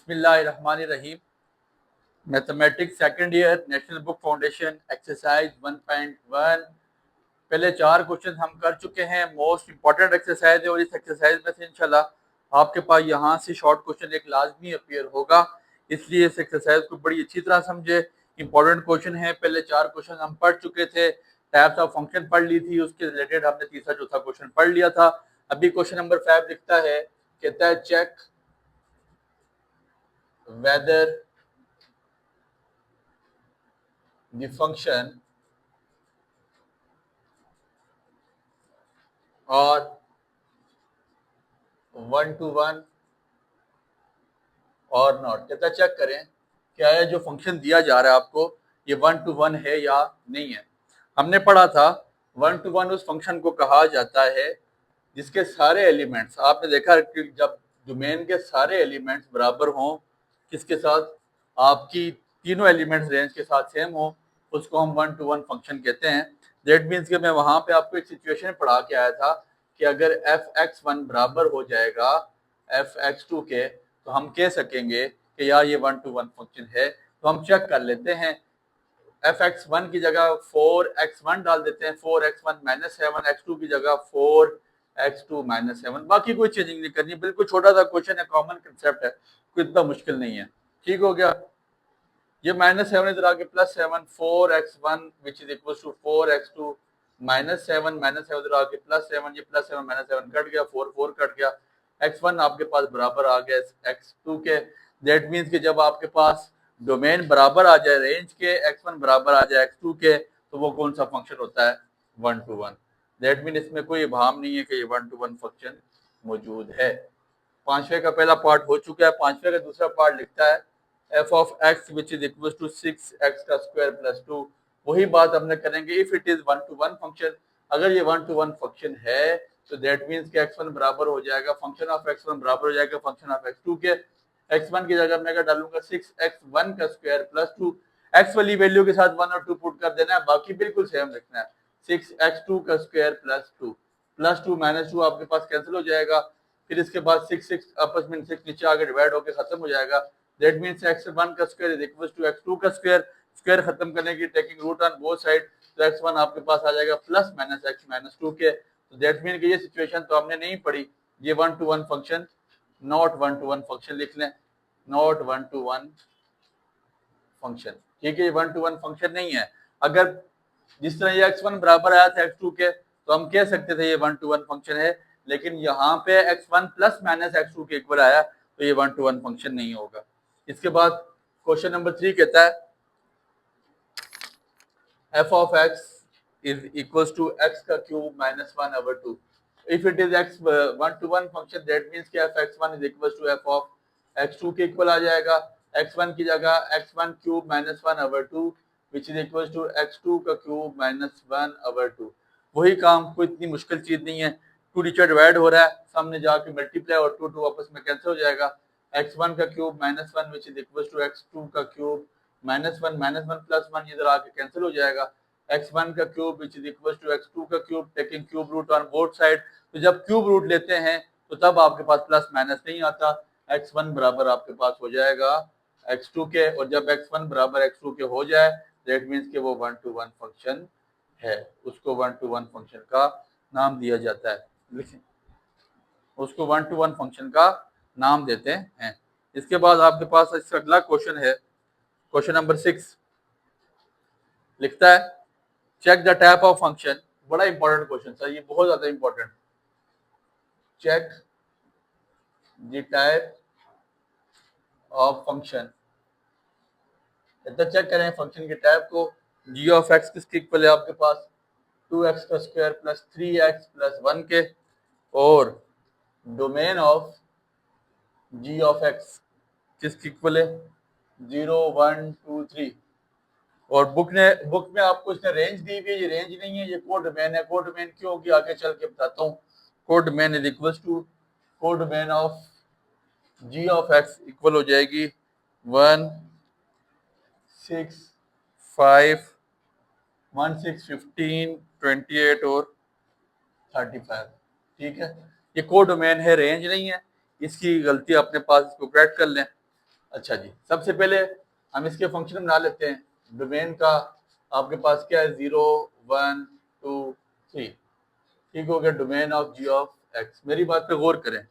बिस्मिल्लाहिर्रहमानिर्रहीम। Mathematics second year, national book foundation, exercise 1.1। पहले 4 question हम कर चुके हैं। मोस्ट इंपॉर्टेंट एक्सरसाइज है और इस एक्सरसाइज में से इंशाल्लाह आपके पास यहाँ से शॉर्ट क्वेश्चन एक लाजमी अपीयर होगा, इसलिए इस एक्सरसाइज को बड़ी अच्छी तरह समझे। इंपॉर्टेंट क्वेश्चन है। पहले 4 क्वेश्चन हम पढ़ चुके थे। टाइप्स ऑफ फंक्शन पढ़ ली थी, उसके रिलेटेड हमने तीसरा चौथा क्वेश्चन पढ़ लिया था। अभी क्वेश्चन नंबर 5 लिखता है, कहता है check whether the function or 1 to 1 और नॉट। कहता चेक करें क्या है जो फंक्शन दिया जा रहा है आपको, ये 1 to 1 है या नहीं है। हमने पढ़ा था 1 to 1 उस फंक्शन को कहा जाता है जिसके सारे एलिमेंट्स, आपने देखा कि जब डोमेन के सारे एलिमेंट्स बराबर हों, किसके साथ, आपकी तीनों एलिमेंट्स रेंज के साथ सेम हो, उसको हम 1 to 1 फंक्शन कहते हैं। दैट मीन्स कि मैं वहां पे आपको एक सिचुएशन पढ़ा के आया था कि अगर f(x1) बराबर हो जाएगा f(x2) के, तो हम कह सकेंगे कि यार ये 1 to 1 फंक्शन है। तो हम चेक कर लेते हैं, f(x1) की जगह 4x1 डाल देते हैं, 4x1 - 7, x2 की जगह 4x2 - 7। बाकी कोई चेंजिंग नहीं करनी, बिल्कुल छोटा सा क्वेश्चन है, कॉमन कंसेप्ट है, कोई इतना मुश्किल नहीं है। ठीक हो गया। ये -7 इधर आके +7, 4x1 which is equal to 4x2 -7 -7 इधर आके +7, ये +7 -7 कट गया, 4 कट गया, x1 आपके पास बराबर आ गया x2 के। दैट मीन्स कि जब आपके पास डोमेन बराबर आ जाए रेंज के, x1 बराबर आ जाए x2 के, तो वो कौन सा फंक्शन होता है, 1 to 1। दैट मीन इसमें कोई इबाहम नहीं है कि ये 1 to 1 फंक्शन मौजूद है। 5वें का पहला पार्ट हो चुका है। 5वें का दूसरा पार्ट लिखता है f of x which is equal to 6x का स्क्वायर प्लस 2। वही बात हमने करेंगे, if it is 1 to 1 function, अगर ये 1 to 1 फंक्शन है तो दैट मीन्स कि x1 बराबर हो जाएगा, फंक्शन ऑफ x1 बराबर हो जाएगा फंक्शन ऑफ x2 के। x1 की जगह मैं डालूंगा 6x1 का स्क्वायर प्लस 2, x वाली वैल्यू के साथ 1 और 2 पुट कर देना है, बाकी बिल्कुल सेम लिखना है। 6x2 का स्क्वायर प्लस 2, प्लस 2 माइनस 2 आपके पास कैंसिल हो जाएगा। फिर इसके बाद 6 आपस में 6 नीचे आगे डिवाइड होकर खत्म हो जाएगा। दैट मींस x1 का square is equal to x2 का स्क्वायर। स्क्वायर खत्म करने की taking root on both side, तो x1 आपके पास आ जाएगा प्लस माइनस x माइनस 2 के। तो दैट मीन कि ये सिचुएशन तो हमने नहीं पढ़ी, ये 1 to 1 function, not 1 to 1 function लिख लें, नॉट 1 to 1 फंक्शन। ठीक है, ये 1 to 1 फंक्शन नहीं है। अगर जिस तरह ये x1 बराबर आया था x2 के, तो हम कह सकते थे ये 1 to 1 फंक्शन है, लेकिन यहाँ पे x1 प्लस माइनस x2 के इक्वल आया, तो ये 1 to 1 फंक्शन नहीं होगा। इसके बाद क्वेश्चन नंबर 3 कहता है f of x is equals to x का cube minus 1/2। If it is x 1 to 1 function, that means कि f(x1) is equals to f of x2 के इक्वल आ जाएगा। x1 की जगह x1 cube minus 1/2 which is equals to x2 का cube minus 1/2। वही काम, कोई इतनी मुश्किल चीज नहीं है। 2 नीचे डिवाइड हो रहा है, सामने जाके मल्टीप्लाई और 2 आपस में कैंसिल हो जाएगा। x1 का cube minus 1 which is equals to x2 का क्यूब -1 प्लस 1 इधर आके कैंसिल हो जाएगा। x1 का cube which is equals to x2 का cube, taking cube root on both side. तो जब क्यूब रूट लेते हैं तो तब आपके पास प्लस माइनस नहीं आता, x1 बराबर आपके पास हो जाएगा x2 के, और जब x1 बराबर x2 के हो जाए, दैट मीन्स कि वो 1 to 1 फंक्शन है, उसको 1 to 1 फंक्शन का नाम दिया जाता है। लिखें, उसको 1 to 1 फंक्शन का नाम देते हैं। इसके बाद आपके पास इसका अगला क्वेश्चन है, क्वेश्चन नंबर 6 लिखता है check the type of function. बड़ा इंपॉर्टेंट क्वेश्चन सर, ये बहुत ज्यादा important. Check the type of function, check करें फंक्शन के टाइप को। g ऑफ x किसके इक्वल है आपके पास, 2x का स्क्वायर प्लस 3x प्लस 1 के, और domain of g of x किसके इक्वल है, 0 1 2 3। और बुक में आपको इसने रेंज दी हुई है, ये रेंज नहीं है, ये कोड डोमेन है। कोड डोमेन क्यों होगी आगे चल के बताता हूँ। Code domain is equals to, code domain of g of x equal हो जाएगी 1 6 5 1 6 15 28 और 35। ठीक है, ये कोड डोमेन है, रेंज नहीं है। इसकी गलती अपने पास, इसको करेक्ट कर लें। अच्छा जी, सबसे पहले हम इसके फंक्शन बना लेते हैं। डोमेन का आपके पास क्या है, 0 1 2 3, ठीक हो गया। Domain of G of X, मेरी बात पे गौर करें,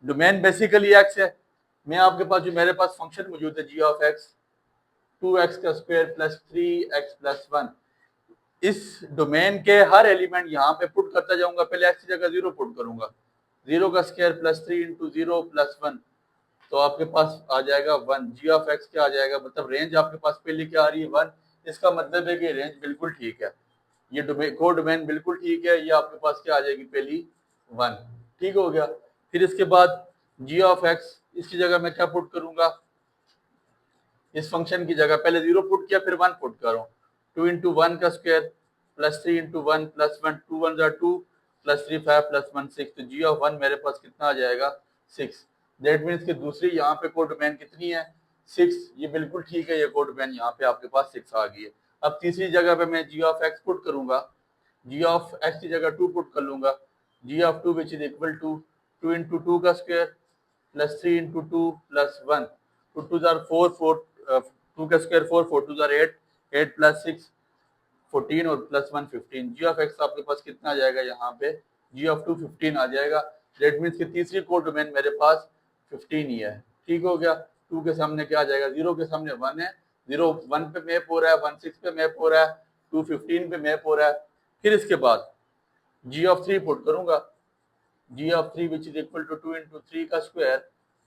डोमेन बेसिकली एक्स है। मैं आपके पास जो मेरे पास फंक्शन मौजूद है जी ऑफ एक्स, 2x का स्क्वायर प्लस 3x प्लस 1, इस डोमेन के हर एलिमेंट यहाँ पे पुट करता जाऊंगा। पहले एक्स की जगह 0 पुट करूंगा, 0 का स्क्वायर प्लस 3 इंटू 0 प्लस 1, तो आपके पास आ जाएगा 1। जी ऑफ एक्स क्या आ जाएगा, मतलब रेंज आपके पास पहले क्या आ रही है, 1। इसका मतलब है कि रेंज बिल्कुल ठीक है, ये डोमेन को डोमेन बिल्कुल ठीक है, ये आपके पास क्या आ जाएगी पहली 1, ठीक हो गया। फिर इसके बाद जी ऑफ एक्स, इसकी जगह मैं क्या पुट करूंगा, इस फंक्शन की जगह पहले 0 पुट किया फिर 1 पुट करो, 2 इंटू 1 का स्क्वायर प्लस 3 इंटू 1 प्लस 1, 2 1 जा 2 प्लस 3 5 प्लस 1 6, तो जी ऑफ 1 मेरे पास कितना आ जाएगा 6। दैट मीन्स कि दूसरी यहाँ पे कोड डोमेन कितनी है 6, ये बिल्कुल ठीक है, ये कोड डोमेन यहाँ पे आपके पास 6 आ गई है। अब तीसरी जगह पे मैं जी ऑफ एक्स पुट करूंगा, जी ऑफ एक्स की जगह 2 पुट कर लूंगा, G of 2 which is equal to 2 into 2 का स्क्वायर प्लस 3 इंटू 2 प्लस 1, 2 2 जार 4 4, 2 का स्क्वायर 4 4 2 जार 8, 8 प्लस 6 14 और प्लस 1 15। जी ऑफ एक्स आपके पास कितना आ जाएगा यहाँ पे, जी ऑफ 2 15 आ जाएगा। दैट मीन्स कि तीसरी कोड डोमेन मेरे पास 15 ही है, ठीक हो गया। 2 के सामने क्या आ जाएगा, 0 के सामने 1 है, 0 1 पे मैप हो रहा है, 1 6 पे मैप हो रहा है, 2 15 पे मैप हो रहा है। फिर इसके बाद जी ऑफ 3 पुट करूंगा, g of 3 which is equal to 2 into 3 का स्क्वायर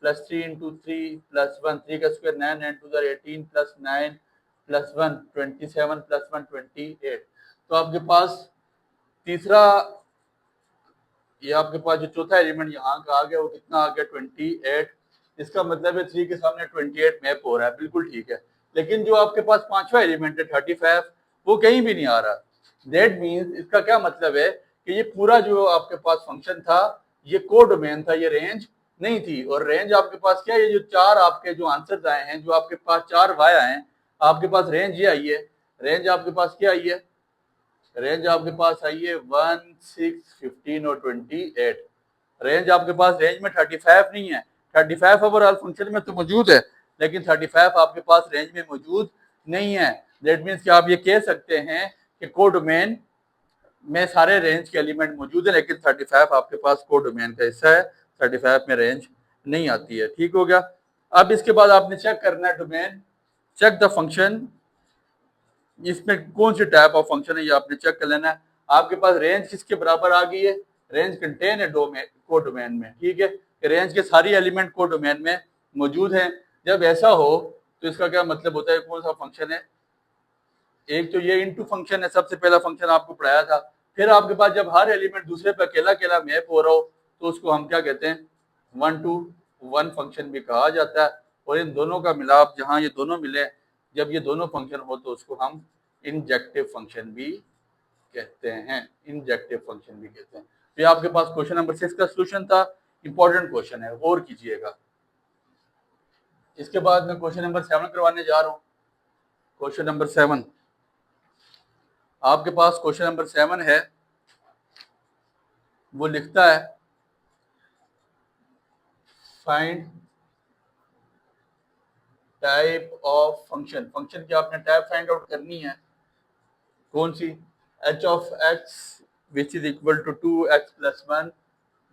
प्लस 3 into 3 प्लस 1, 3 का स्क्वायर 9 9 2 18 प्लस 9 प्लस 1 27 प्लस 1 28। तो आपके पास तीसरा, ये आपके पास जो चौथा एलिमेंट यहाँ का आ गया वो कितना आ गया 28। इसका मतलब है 3 के सामने 28 मैप हो रहा है, बिल्कुल ठीक है। लेकिन जो आपके पास पांचवा एलिमेंट है 35, वो कहीं भी नहीं आ रहा। दैट मीन्स इसका क्या मतलब है कि ये पूरा जो आपके पास फंक्शन था ये कोडोमेन था, ये रेंज नहीं थी। और रेंज आपके पास क्या है, ये जो चार आपके जो आंसर्स आए हैं, जो आपके पास चार वाई आए हैं, आपके पास रेंज ये आई है। रेंज आपके पास क्या आई है, रेंज आपके पास आई है 1 6 15 और 28। रेंज आपके पास, रेंज में 35 नहीं है, 35 ओवरऑल फंक्शन में तो मौजूद है, लेकिन 35 आपके पास रेंज में मौजूद नहीं है। दैट मीन्स कि आप ये कह सकते हैं कि कोडोमेन में सारे रेंज के एलिमेंट मौजूद है, लेकिन 35 आपके पास कोडोमेन का हिस्सा है, 35 में रेंज नहीं आती है, ठीक हो गया। अब इसके बाद आपने चेक करना है डोमेन, चेक द फंक्शन, इसमें कौन सी टाइप ऑफ फंक्शन है ये आपने चेक कर लेना है। आपके पास रेंज किसके बराबर आ गई है, रेंज कंटेन है डोमेन को डोमेन में, ठीक है, रेंज के सारी एलिमेंट को डोमेन में मौजूद हैं। जब ऐसा हो तो इसका क्या मतलब होता है, कौन सा फंक्शन है, एक तो ये इनटू फंक्शन है, सबसे पहला फंक्शन आपको पढ़ाया था। फिर आपके पास जब हर एलिमेंट दूसरे पे अकेला अकेला मैप हो रहा हो तो उसको हम क्या कहते हैं, 1 to 1 फंक्शन भी कहा जाता है। और इन दोनों का मिलाप, जहां ये दोनों मिले, जब ये दोनों फंक्शन हो तो उसको हम इंजेक्टिव फंक्शन भी कहते हैं, इंजेक्टिव फंक्शन भी कहते हैं। तो ये आपके पास क्वेश्चन नंबर 6 का सोल्यूशन था, इंपॉर्टेंट क्वेश्चन है, गौर कीजिएगा। इसके बाद मैं क्वेश्चन नंबर 7 करवाने जा रहा हूँ। क्वेश्चन नंबर 7, आपके पास क्वेश्चन नंबर 7 है, वो लिखता है find type of function. Function की आपने टाइप फाइंड आउट करनी है, कौन सी, h of x which is equal to 2x plus 1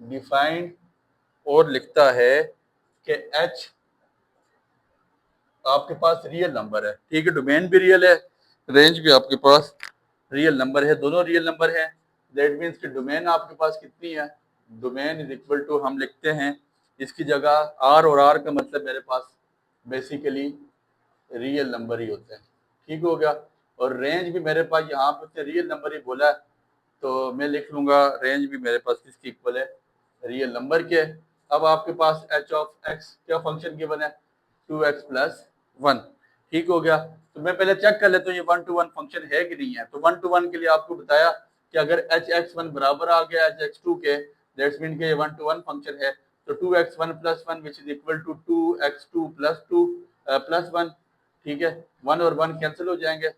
defined, और लिखता है कि h आपके पास रियल नंबर है, ठीक है, डोमेन भी रियल है, रेंज भी आपके पास रियल नंबर है, दोनों रियल नंबर है। दैट मीन्स कि डोमेन आपके पास कितनी है, डोमेन इज इक्वल टू, हम लिखते हैं इसकी जगह r, और r का मतलब मेरे पास बेसिकली रियल नंबर ही होते हैं, ठीक हो गया। और रेंज भी मेरे पास यहाँ पे रियल नंबर ही बोला है, तो मैं लिख लूंगा रेंज भी मेरे पास किसकी इक्वल है, रियल नंबर के। अब आपके पास h ऑफ x क्या फंक्शन गिवन है, 2x प्लस 1, ठीक हो गया। तो मैं पहले चेक कर लेता हूँ ये 1 to 1 फंक्शन है कि नहीं है। तो 1 to 1 के लिए आपको बताया कि अगर hx1 बराबर आ गया hx2 के, दैट्स मीन के ये 1 to 1 फंक्शन है। तो 2x1 plus 1 which is equal to 2x2 plus 2 plus 1, ठीक है, 1 और 1 कैंसिल हो जाएंगे,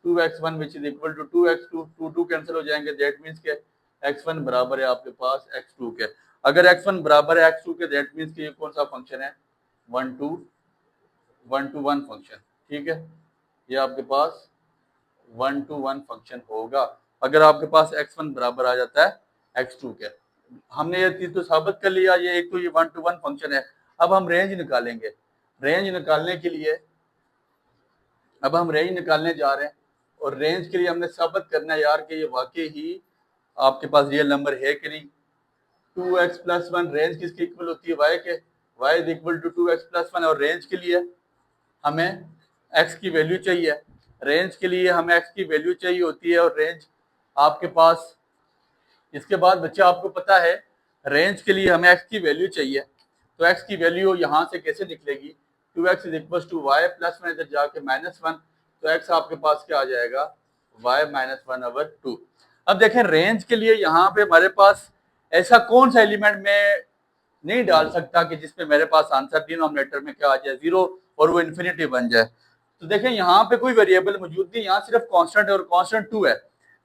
2x1 which is equal to 2x2, 2 2 cancel हो जाएंगे। दैट मीन्स के x1 बराबर है आपके पास x2 के। अगर x1 बराबर है x2 के, दैट मीन्स कि ये कौन सा फंक्शन है, 1 to 1 to 1 फंक्शन, ठीक है। ये आपके पास 1 to 1 फंक्शन होगा अगर आपके पास x1 बराबर आ जाता है x2 के। हमने ये चीज तो साबित कर लिया, ये एक तो ये 1 to 1 फंक्शन है। अब हम रेंज निकालेंगे। रेंज निकालने के लिए अब हम रेंज निकालने जा रहे हैं, और रेंज के लिए हमने साबित करना है यार कि ये वाकई ही आपके पास रियल नंबर है कि नहीं। 2x प्लस 1 रेंज किसके इक्वल होती है, y के। y is equal to 2x plus 1, और रेंज के लिए हमें x की वैल्यू चाहिए। रेंज के लिए हमें x की वैल्यू चाहिए होती है, और रेंज आपके पास, इसके बाद बच्चे आपको पता है रेंज के लिए हमें x की वैल्यू चाहिए, तो x की वैल्यू यहाँ से कैसे निकलेगी, 2x is equal to Y plus 1, इधर जाके -1, तो x आपके पास क्या आ जाएगा, y माइनस 1/2। अब देखें रेंज के लिए यहाँ पे हमारे पास ऐसा कौन सा एलिमेंट में नहीं डाल सकता कि जिसमें मेरे पास आंसर डिनोमिनेटर में क्या आ जाए, 0, और वो इन्फिनिटी बन जाए। तो देखें यहाँ पे कोई वेरिएबल मौजूद नहीं, यहाँ सिर्फ कांस्टेंट है और कांस्टेंट 2 है।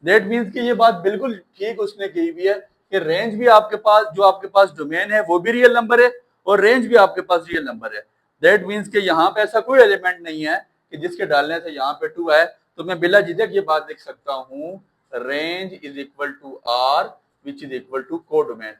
दैट मींस कि ये बात बिल्कुल ठीक उसने कही हुई है कि रेंज भी आपके पास, जो आपके पास डोमेन है वो भी रियल नंबर है, और रेंज भी आपके पास रियल नंबर है। दैट मींस कि यहाँ पे ऐसा कोई एलिमेंट नहीं है कि जिसके डालने से यहाँ पे 2 है, तो मैं बिला झिझक ये बात लिख सकता हूँ, range is equal to R which is equal to codomain.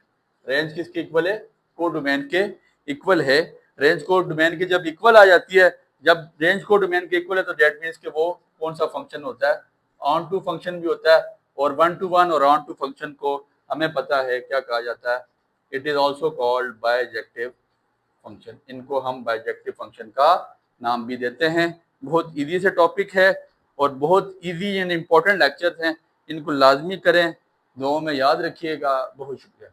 Range किसके इक्वल है, कोडोमेन के इक्वल है। रेंज कोडोमेन के जब इक्वल आ जाती है, जब रेंज कोडोमेन के इक्वल है, तो दैट मींस कि वो कौन सा फंक्शन होता है, ऑन टू फंक्शन भी होता है, और 1 to 1 और ऑन टू फंक्शन को हमें पता है क्या कहा जाता है, it is also called bijective function. इनको हम बाइजेक्टिव फंक्शन का नाम भी देते हैं। बहुत इजी से टॉपिक है और बहुत इजी एंड इम्पोर्टेंट लेक्चर्स हैं, इनको लाजमी करें, दुआओं में याद रखिएगा। बहुत शुक्रिया।